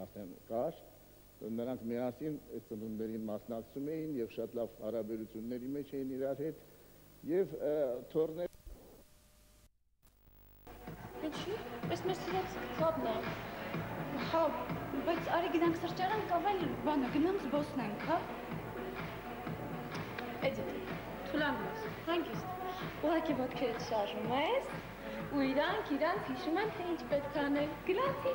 արդեն կար, նրանք միասին այս ծնունդներին մասնակցում էին եւ շատ լավ հարաբերությունների մեջ էին իրար հետ եւ թորներ Ինչի՞, պես մեր սիրած կլաբն է։ Հա, բայց արի գնանք սրճարան կամ այլ բանը, գնանք զբոսնենք, հա։ Էդիթ, թուլանոց, հանգիստ, ուղղակի ոտքերդ շարժում ես, ու իրանք հիշում են, թե ինչ պետք անել, գնացի։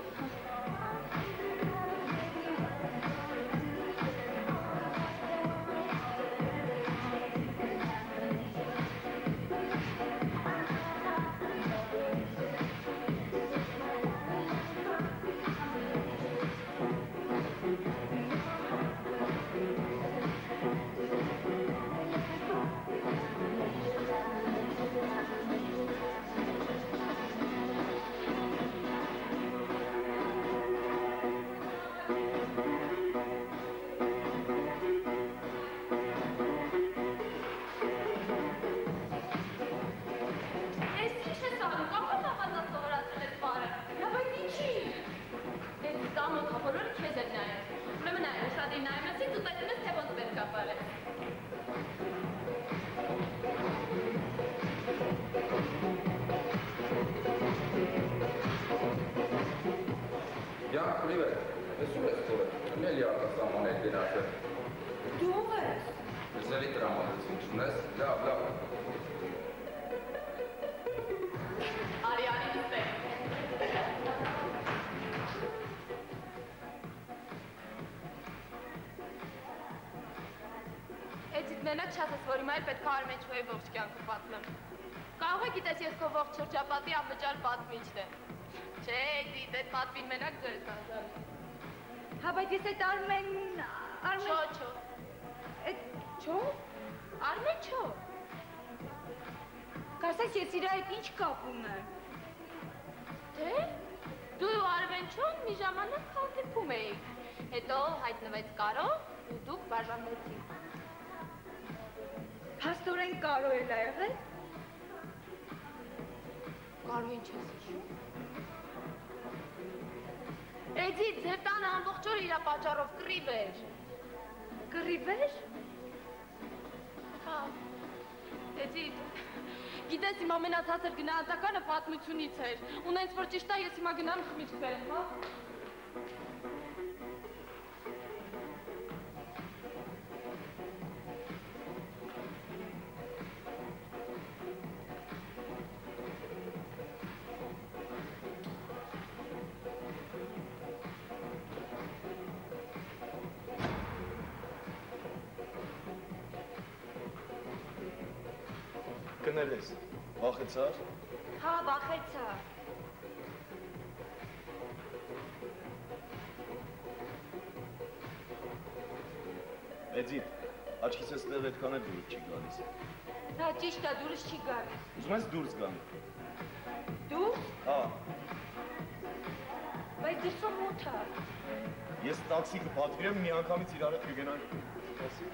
Շրջապատի անվճար պատմիչն է։ Չէ, դիտ, այդ պատվին մենակ ձեր ես անձամբ։ Հա, բայց ես այդ Արմեն… Չո։ Այդ չո։ Արմեն չո։ Կարծես ես իր այդ ինչ կապ ունեմ։ Թե, դու ու Արմեն չոն մի ժամանակ հանդիպում էիք, հետո հայտնվեց Կարո ու դուք բաժանվեցիք։ Փաստորեն Կարո էլ ա եղել։ Կարո ինչ ես հիշում։ Էդիթ, ձեր տանը ամբողջ օր իրա պատճառով կռիվ էր։ Կռիվ էր։ Հա։ Էդիթ, գիտես իմ ամենացածր գնահատականը պատմությունից էր։ Ունենց որ ճիշտ է, ես հիմա գնամ խմիչք բերեմ, հա։ Կնել ես, վախեցար։ Հա, վախեցա։ Էդիթ, աչքիս ես տեղ այդքան է դուրս չի գալիս։ Հա, ճիշտ է, դուրս չի գալիս։ Ուզում ես դուրս գան։ Դուրս։ Հա։ Բայց դրսում մութ է։ Ես տաքսի կպատվիրեմ, մի անգամից իրար հետ կգենանք։ Ասի։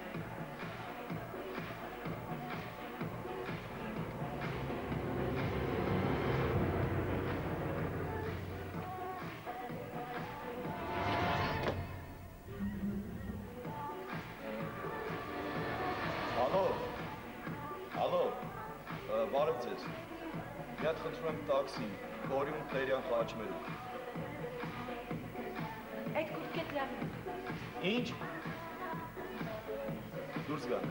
Միատ խնդրում եմ տաքսի, Գորիում Տերյան խաչմերուկ։ Այդ կուրկետ լավ է։ Ինչ։ Դուրս գան։